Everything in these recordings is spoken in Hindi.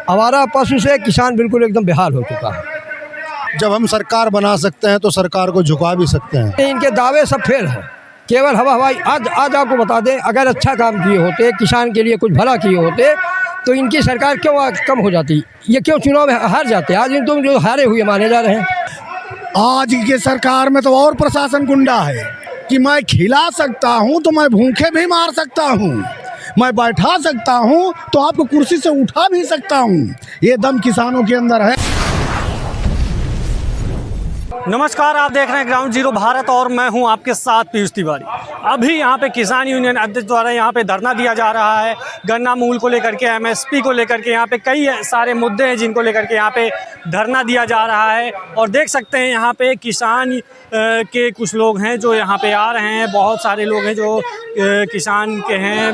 आवारा पशु से किसान बिल्कुल एकदम बेहाल हो चुका है। जब हम सरकार बना सकते हैं तो सरकार को झुका भी सकते हैं। इनके दावे सब फेल हैं, केवल हवा हवाई। आज आपको बता दें, अगर अच्छा काम किए होते, किसान के लिए कुछ भला किए होते, तो इनकी सरकार क्यों कम हो जाती? ये क्यों चुनाव में हार जाते? आज इन तुम जो हारे हुए माने जा रहे हैं। आज की सरकार में तो और प्रशासन गुंडा है कि मैं खिला सकता हूं तो मैं भूखे भी मार सकता हूं, मैं बैठा सकता हूं तो आपको कुर्सी से उठा भी सकता हूं। ये दम किसानों के अंदर है। नमस्कार, आप देख रहे हैं ग्राउंड जीरो भारत और मैं हूं आपके साथ पीयूष तिवारी। अभी यहां पे किसान यूनियन अध्यक्ष द्वारा यहां पे धरना दिया जा रहा है गन्ना मूल्य को लेकर के, एमएसपी को लेकर के। यहां पे कई सारे मुद्दे हैं जिनको लेकर के यहां पे धरना दिया जा रहा है। और देख सकते हैं यहां पे किसान के कुछ लोग हैं जो यहां पे आ रहे हैं। बहुत सारे लोग हैं जो किसान के हैं,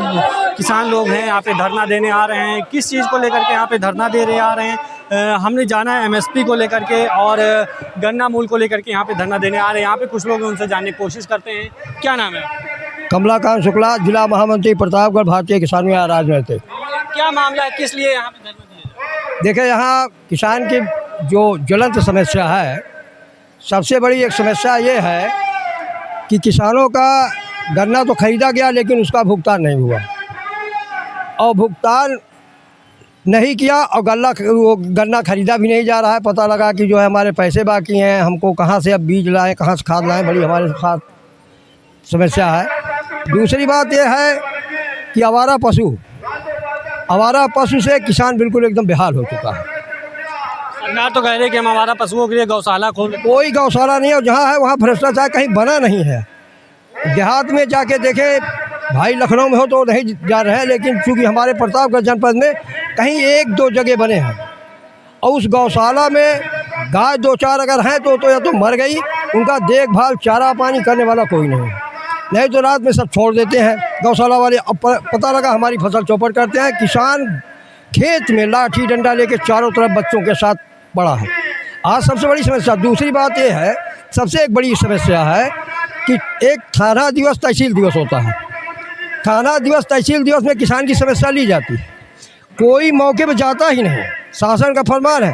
किसान लोग हैं, यहाँ पे धरना देने आ रहे हैं। किस चीज़ को लेकर के यहाँ पे धरना देने आ रहे हैं हमने जाना है, एमएसपी को लेकर के और गन्ना मूल्य को लेकर के यहाँ पे धरना देने आ रहे हैं। यहाँ पे कुछ लोग उनसे जानने की कोशिश करते हैं। क्या नाम है? कमलाकांत शुक्ला, जिला महामंत्री प्रतापगढ़, भारतीय किसान राजनीति। क्या मामला है, किस लिए यहाँ पे धरना दिया? देखिए, यहाँ किसान की जो ज्वलंत समस्या है, सबसे बड़ी एक समस्या ये है कि किसानों का गन्ना तो खरीदा गया लेकिन उसका भुगतान नहीं हुआ, और भुगतान नहीं किया और गन्ना खरीदा भी नहीं जा रहा है। पता लगा कि जो है हमारे पैसे बाकी हैं, हमको कहाँ से अब बीज लाएं, कहाँ से खाद लाएं, बड़ी हमारे साथ समस्या है। दूसरी बात यह है कि आवारा पशु से किसान बिल्कुल एकदम बेहाल हो चुका है। सरकार तो कह रही है कि हम हमारा पशुओं के लिए गौशाला खोल, कोई गौशाला नहीं है, और जहाँ है वहाँ भ्रष्टाचार कहीं बना नहीं है। देहात में जाके देखे भाई, लखनऊ में हो तो नहीं जा रहे हैं, लेकिन चूँकि हमारे प्रतापगढ़ जनपद में कहीं एक दो जगह बने हैं, और उस गौशाला में गाय दो चार अगर हैं तो या तो मर गई, उनका देखभाल चारा पानी करने वाला कोई नहीं है। नहीं तो रात में सब छोड़ देते हैं गौशाला वाले। अब पता लगा हमारी फसल चौपट करते हैं। किसान खेत में लाठी डंडा लेके चारों तरफ बच्चों के साथ पड़ा है। आज सबसे बड़ी समस्या। दूसरी बात यह है, सबसे एक बड़ी समस्या है कि एक थाना दिवस तहसील दिवस होता है। थाना दिवस तहसील दिवस में किसान की समस्या ली जाती है, कोई मौके पर जाता ही नहीं। शासन का फरमान है,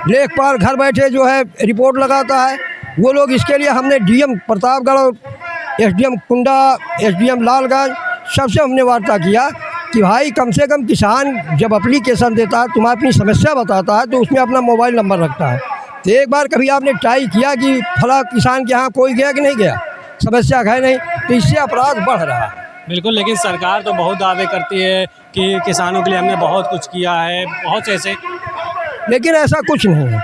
लेखपाल घर बैठे जो है रिपोर्ट लगाता है। वो लोग इसके लिए हमने डीएम प्रतापगढ़ और एसडीएम कुंडा, एसडीएम लालगंज, सबसे हमने वार्ता किया कि भाई कम से कम किसान जब एप्लीकेशन देता है, तुम्हें अपनी समस्या बताता है, तो उसमें अपना मोबाइल नंबर रखता है। तो एक बार कभी आपने ट्राई किया कि फला किसान के यहाँ कोई गया कि नहीं गया? समस्या है नहीं, तो इससे अपराध बढ़ रहा है। बिल्कुल, लेकिन सरकार तो बहुत दावे करती है कि किसानों के लिए हमने बहुत कुछ किया है, बहुत से ऐसे, लेकिन ऐसा कुछ नहीं है,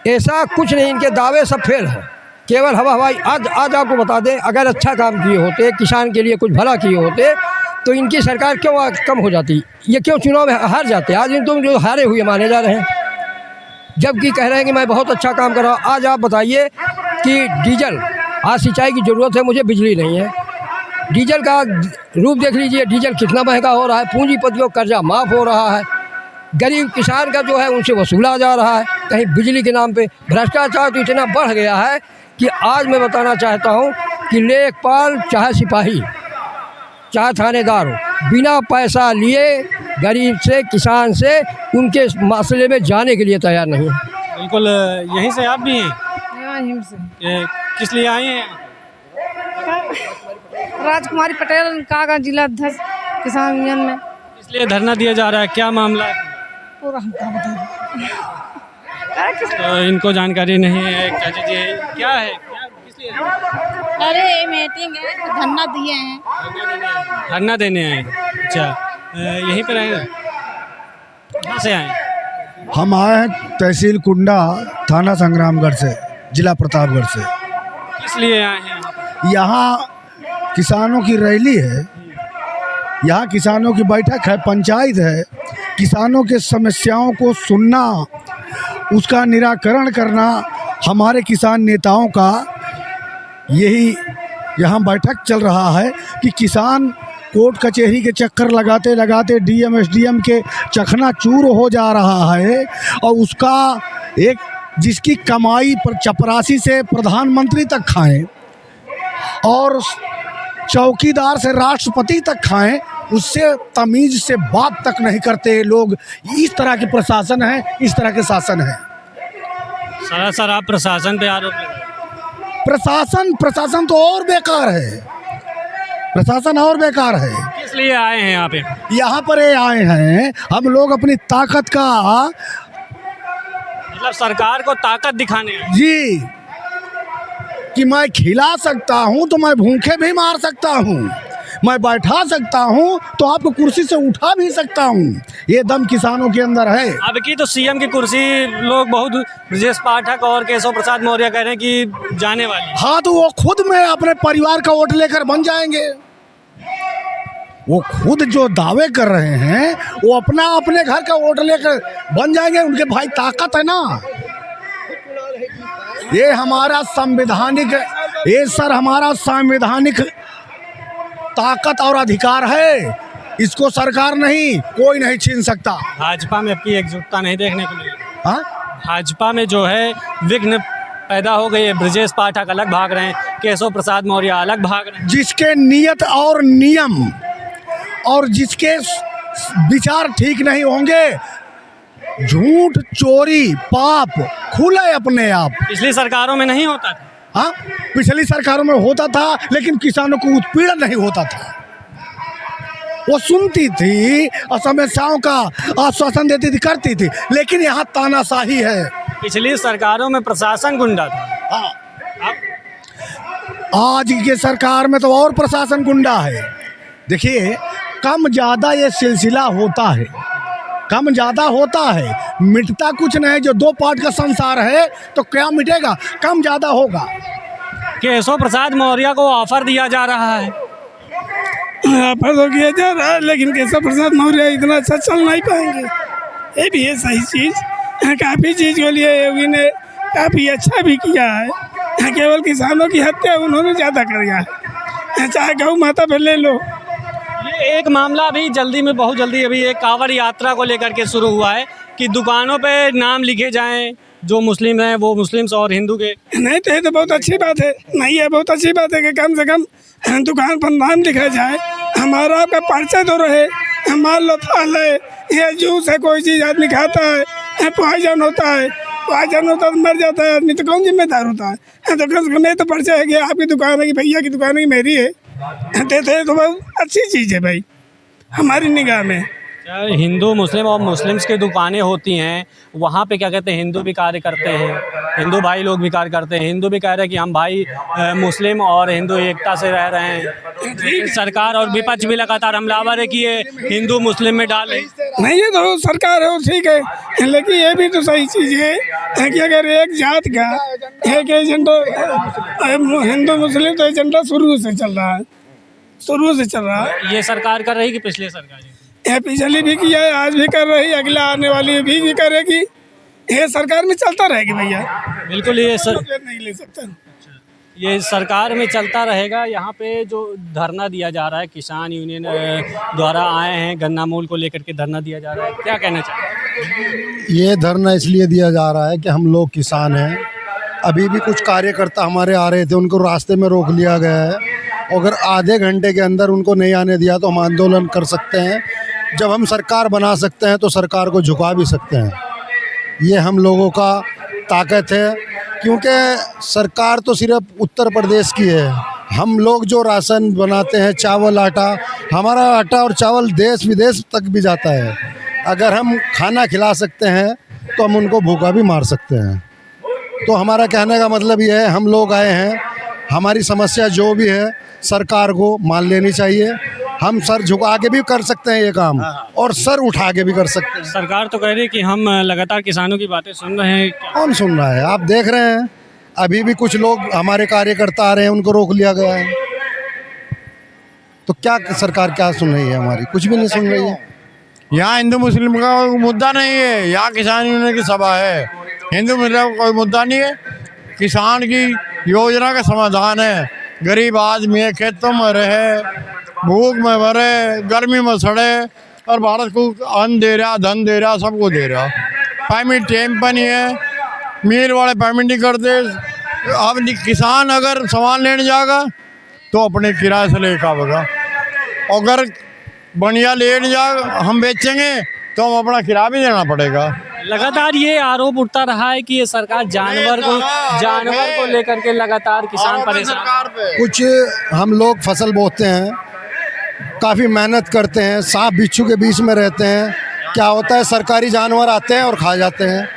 ऐसा कुछ नहीं। इनके दावे सब फेल हैं, केवल हवा हवाई। आज आपको बता दें, अगर अच्छा काम किए होते, किसान के लिए कुछ भला किए होते, तो इनकी सरकार क्यों कम हो जाती? ये क्यों चुनाव में हार जाते? आज इन तुम जो हारे हुए माने जा रहे हैं, जबकि कह रहे हैं कि मैं बहुत अच्छा काम कर रहा हूँ। आज आप बताइए कि डीजल, आज सिंचाई की ज़रूरत है, मुझे बिजली नहीं है। डीजल का रूप देख लीजिए, डीजल कितना महंगा हो रहा है। पूंजीपतियों का कर्जा माफ़ हो रहा है, गरीब किसान का जो है उनसे वसूला जा रहा है। कहीं बिजली के नाम पे भ्रष्टाचार तो इतना बढ़ गया है कि आज मैं बताना चाहता हूँ कि लेखपाल चाहे सिपाही चाहे थानेदार हो, बिना पैसा लिए गरीब से, किसान से, उनके मसले में जाने के लिए तैयार नहीं है। बिल्कुल। यहीं से आप भी हैं? यहीं से। किस लिए आए हैं? राजकुमारी पटेल, कागा जिला अध्यक्ष किसान यूनियन में। इसलिए धरना दिया जा रहा है, क्या मामला है? पूरा हम क्या बताएं। तो इनको जानकारी नहीं है। चाचा जी, क्या है, क्या किस लिए? अरे ये मीटिंग है, धरना दिए हैं। धरना देने आए? अच्छा, यहीं पर आए हैं? कहाँ से आए? हम आए हैं तहसील कुंडा, थाना संग्रामगढ़ से, जिला प्रतापगढ़ से। किस लिए आए हैं? यहाँ किसानों की रैली है, यहाँ किसानों की बैठक है, पंचायत है। किसानों के समस्याओं को सुनना, उसका निराकरण करना हमारे किसान नेताओं का यही यहाँ बैठक चल रहा है कि किसान कोर्ट कचहरी के चक्कर लगाते लगाते डीएम एसडीएम के चकनाचूर हो जा रहा है, और उसका एक जिसकी कमाई पर चपरासी से प्रधानमंत्री तक खाएं और चौकीदार से राष्ट्रपति तक खाएं, उससे तमीज़ से बात तक नहीं करते लोग। इस तरह के प्रशासन है, इस तरह के शासन है। सरासर आप प्रशासन पे आरोप लगा रहे प्रशासन तो और बेकार है, प्रशासन और बेकार है। हैं। किस लिए आए हैं यहाँ पे? यहाँ पर ये आए हैं हम लोग अपनी ताकत का, मतलब सरकार को ताकत दिखाने आए हैं। जी, कि मैं खिला सकता हूँ तो मैं भूखे भी मार सकता हूँ, मैं बैठा सकता हूँ तो आपको कुर्सी से उठा भी सकता हूँ। ये दम किसानों के अंदर है। अब की तो सीएम की कुर्सी लोग बहुत, ब्रजेश पाठक और केशव प्रसाद मौर्य कह रहे हैं कि जाने वाली है। हाँ, तो वो खुद में अपने परिवार का वोट लेकर बन जाएंगे। वो खुद जो दावे कर रहे हैं वो अपने घर का वोट लेकर बन जाएंगे। उनके भाई ताकत है ना। ये हमारा संवैधानिक, ये सर हमारा संवैधानिक ताकत और अधिकार है। इसको सरकार नहीं, कोई नहीं छीन सकता। भाजपा में आपकी एकजुटता नहीं देखने को मिली। हाँ, भाजपा में जो है विघ्न पैदा हो गई है। ब्रजेश पाठक अलग भाग रहे हैं, केशव प्रसाद मौर्य अलग भाग रहे हैं। जिसके नियत और नियम और जिसके विचार ठीक नहीं होंगे, झूठ चोरी पाप खुले अपने आप। पिछली सरकारों में नहीं होता था। हाँ, पिछली सरकारों में होता था, लेकिन किसानों को उत्पीड़न नहीं होता था। वो सुनती थी और समस्याओं का आश्वासन देती थी, करती थी। लेकिन यहाँ तानाशाही है। पिछली सरकारों में प्रशासन गुंडा था। हाँ, आज के सरकार में तो और प्रशासन गुंडा है। देखिए, कम ज़्यादा ये सिलसिला होता है, कम ज़्यादा होता है, मिटता कुछ नहीं। जो दो पार्ट का संसार है तो क्या मिटेगा, कम ज़्यादा होगा। केशव प्रसाद मौर्य को ऑफर दिया जा रहा है। ऑफर तो किया जा रहा है, लेकिन केशव प्रसाद मौर्य इतना अच्छा चल नहीं पाएंगे। ये भी है सही चीज़। काफ़ी चीज़ के लिए योगी ने काफ़ी अच्छा भी किया है। केवल किसानों की हत्या उन्होंने ज़्यादा किया है। चाहे गौ माता पर ले लो। ये एक मामला अभी जल्दी में, बहुत जल्दी अभी एक कांवड़ यात्रा को लेकर के शुरू हुआ है कि दुकानों पे नाम लिखे जाएं, जो मुस्लिम हैं वो मुस्लिम्स और हिंदू के। नहीं तो ये तो बहुत अच्छी बात है। नहीं है, बहुत अच्छी बात है कि कम से कम दुकान पर नाम लिखा जाए, हमारा आपका परिचय तो रहे। मान लो फल है या जूस है, कोई चीज़ आदमी खाता है, पॉइजन होता है, पॉइजन होता है तो मर जाता है आदमी, तो कौन जिम्मेदार होता है? तो कम से कम ये तो परिचय है कि आपकी दुकान है, कि भैया की दुकान है, कि मेरी है। देते तो बहुत अच्छी चीज़ है भाई हमारी निगाह में। चाहे हिंदू मुस्लिम और मुस्लिम्स की दुकानें होती हैं, वहाँ पे क्या कहते हैं, हिंदू भी कार्य करते हैं, हिंदू भाई लोग भी कार्य करते हैं। हिंदू भी कह रहे हैं कि हम भाई मुस्लिम और हिंदू एकता से रह रहे हैं। सरकार और विपक्ष भी लगातार हमलावर है कि ये हिंदू मुस्लिम में डाले। नहीं, ये तो सरकार है ठीक है, लेकिन ये भी तो सही चीज़ है कि अगर एक जात का एक एजेंडा, हिंदू मुस्लिम तो एजेंडा शुरू से चल रहा है, शुरू से चल रहा है। ये सरकार कर रही कि पिछले सरकार? ये पिछली भी किया है, आज भी कर रही, अगला आने वाली भी करेगी। ये सरकार में चलता रहेगी भैया। बिल्कुल, ये नहीं ले सकता। ये सरकार में चलता रहेगा। यहाँ पे जो धरना दिया जा रहा है, किसान यूनियन द्वारा आए हैं, गन्ना मूल को लेकर के धरना दिया जा रहा है, क्या कहना चाहते हैं? ये धरना इसलिए दिया जा रहा है कि हम लोग किसान हैं। अभी भी कुछ कार्यकर्ता हमारे आ रहे थे, उनको रास्ते में रोक लिया गया है। अगर आधे घंटे के अंदर उनको नहीं आने दिया तो हम आंदोलन कर सकते हैं। जब हम सरकार बना सकते हैं तो सरकार को झुका भी सकते हैं। ये हम लोगों का ताकत है, क्योंकि सरकार तो सिर्फ उत्तर प्रदेश की है। हम लोग जो राशन बनाते हैं, चावल आटा, हमारा आटा और चावल देश विदेश तक भी जाता है। अगर हम खाना खिला सकते हैं तो हम उनको भूखा भी मार सकते हैं। तो हमारा कहने का मतलब ये है, हम लोग आए हैं, हमारी समस्या जो भी है सरकार को मान लेनी चाहिए। हम सर झुका के भी कर सकते हैं ये काम, और सर उठा के भी कर सकते हैं। सरकार तो कह रही है कि हम लगातार किसानों की बातें सुन रहे हैं। कौन सुन रहा है? आप देख रहे हैं, अभी भी कुछ लोग हमारे कार्यकर्ता आ रहे हैं, उनको रोक लिया गया है। तो क्या सरकार क्या सुन रही है? हमारी कुछ भी नहीं सुन रही है। यहाँ हिंदू मुस्लिम का कोई मुद्दा नहीं है, यहाँ किसान यूनियन की सभा है। हिंदू मुस्लिम का कोई मुद्दा नहीं है, किसान की योजना का समाधान है। गरीब आदमी खेतों में रहे, भूख में मरे, गर्मी में सड़े, और भारत को अन्न दे रहा, धन दे रहा, सबको दे रहा। पेमेंट टाइम पर नहीं है, मिल वाले पेमेंट नहीं करते। अब किसान अगर सामान लेने जाएगा तो अपने किराए से लेकर आएगा। अगर बढ़िया लेट जा हम बेचेंगे तो हम अपना किराया भी देना पड़ेगा। लगातार ये आरोप उठता रहा है कि ये सरकार जानवर को लेकर के लगातार किसान परेशान। कुछ हम लोग फसल बोते हैं, काफ़ी मेहनत करते हैं, सांप बिच्छू के बीच में रहते हैं, क्या होता है सरकारी जानवर आते हैं और खा जाते हैं।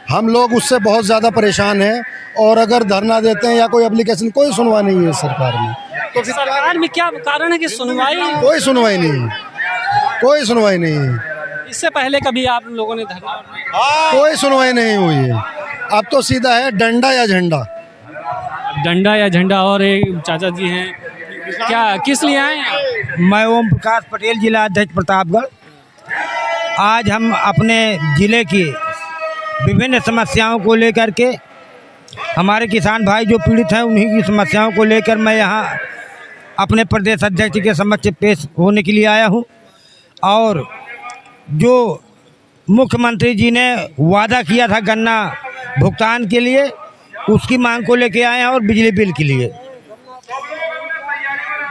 हम लोग उससे बहुत ज़्यादा परेशान हैं और अगर धरना देते हैं या कोई एप्लीकेशन, कोई सुनवाई नहीं है सरकार में। तो सरकार में क्या कारण है कि सुनवाई? कोई सुनवाई नहीं है, कोई सुनवाई नहीं है। इससे पहले कभी आप लोगों ने धरना? कोई सुनवाई नहीं हुई है। अब तो सीधा है डंडा या झंडा। डंडा या झंडा। और एक चाचा जी हैं, क्या किस लिए आए हैं? मैं ओम प्रकाश पटेल, जिला अध्यक्ष प्रतापगढ़। आज हम अपने ज़िले की विभिन्न समस्याओं को लेकर के, हमारे किसान भाई जो पीड़ित हैं उन्हीं की समस्याओं को लेकर मैं यहाँ अपने प्रदेश अध्यक्ष के समक्ष पेश होने के लिए आया हूँ। और जो मुख्यमंत्री जी ने वादा किया था गन्ना भुगतान के लिए, उसकी मांग को लेके आए हैं और बिजली बिल के लिए।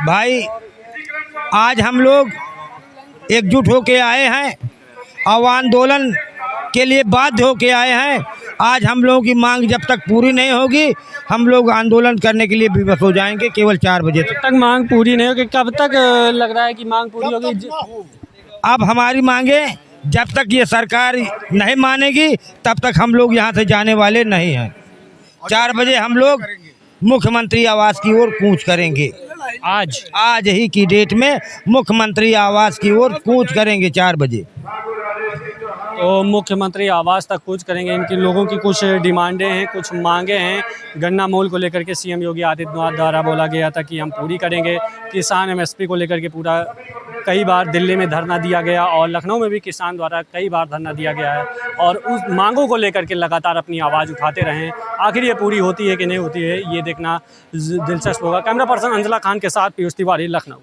भाई आज हम लोग एकजुट होके आए हैं और आंदोलन के लिए बाध्य होके आए हैं। आज हम लोगों की मांग जब तक पूरी नहीं होगी हम लोग आंदोलन करने के लिए विवश हो जाएंगे, केवल 4 बजे तक मांग पूरी नहीं होगी। कब तक लग रहा है कि मांग पूरी होगी? अब हमारी मांगे जब तक ये सरकार नहीं मानेगी तब तक हम लोग यहाँ से जाने वाले नहीं हैं। 4 बजे हम लोग मुख्यमंत्री आवास की ओर कूच करेंगे। आज ही की डेट में मुख्यमंत्री आवास की ओर कूच करेंगे 4 बजे। तो मुख्यमंत्री आवास तक कूच करेंगे। इनकी लोगों की कुछ डिमांडें हैं, कुछ मांगे हैं। गन्ना मूल्य को लेकर के सीएम योगी आदित्यनाथ द्वारा बोला गया था कि हम पूरी करेंगे। किसान एमएसपी को लेकर के पूरा कई बार दिल्ली में धरना दिया गया और लखनऊ में भी किसान द्वारा कई बार धरना दिया गया है और उस मांगों को लेकर के लगातार अपनी आवाज़ उठाते रहे। आखिर ये पूरी होती है कि नहीं होती है, ये देखना दिलचस्प होगा। कैमरा पर्सन अंजला खान के साथ पीयूष तिवारी, लखनऊ।